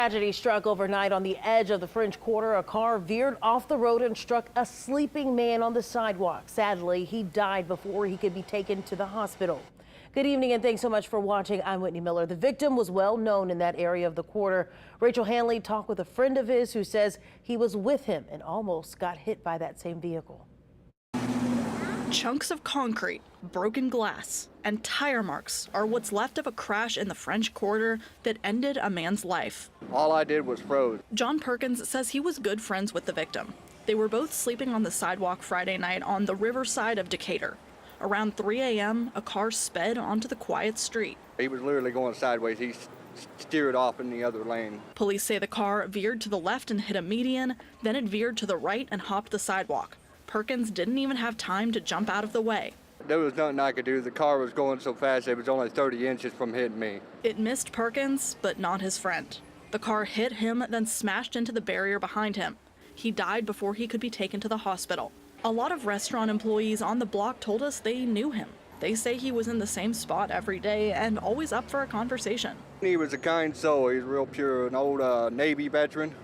Tragedy struck overnight on the edge of the French Quarter. A car veered off the road and struck a sleeping man on the sidewalk. Sadly, he died before he could be taken to the hospital. Good evening and thanks so much for watching. I'm Whitney Miller. The victim was well known in that area of the quarter. Rachel Hanley talked with a friend of his who says he was with him and almost got hit by that same vehicle. Chunks of concrete, broken glass, and tire marks are what's left of a crash in the French Quarter that ended a man's life. All I did was froze. John Perkins says he was good friends with the victim. They were both sleeping on the sidewalk Friday night on the riverside of Decatur. Around 3 a.m., a car sped onto the quiet street. He was literally going sideways. He steered off in the other lane. Police say the car veered to the left and hit a median, then it veered to the right and hopped the sidewalk. Perkins didn't even have time to jump out of the way. There was nothing I could do. The car was going so fast it was only 30 inches from hitting me. It missed Perkins, but not his friend. The car hit him, then smashed into the barrier behind him. He died before he could be taken to the hospital. A lot of restaurant employees on the block told us they knew him. They say he was in the same spot every day and always up for a conversation. He was a kind soul. He was real pure, an old Navy veteran.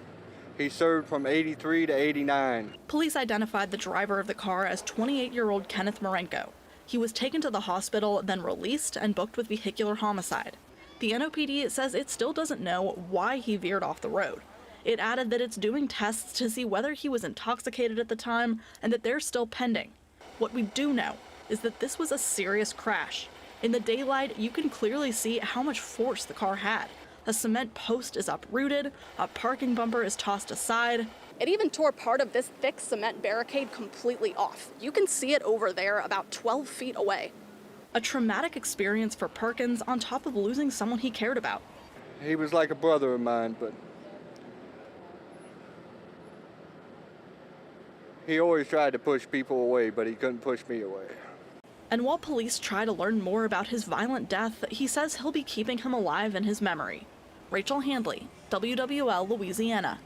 He served from 83 to 89. Police identified the driver of the car as 28-year-old Kenneth Marenko. He was taken to the hospital, then released and booked with vehicular homicide. The NOPD says it still doesn't know why he veered off the road. It added that it's doing tests to see whether he was intoxicated at the time and that they're still pending. What we do know is that this was a serious crash. In the daylight, you can clearly see how much force the car had. A cement post is uprooted, a parking bumper is tossed aside. It even tore part of this thick cement barricade completely off. You can see it over there about 12 feet away. A traumatic experience for Perkins on top of losing someone he cared about. He was like a brother of mine, but he always tried to push people away, but he couldn't push me away. And while police try to learn more about his violent death, he says he'll be keeping him alive in his memory. Rachel Hanley, WWL, Louisiana.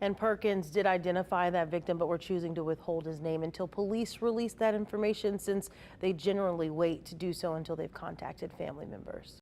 And Perkins did identify that victim, but we're choosing to withhold his name until police release that information, since they generally wait to do so until they've contacted family members.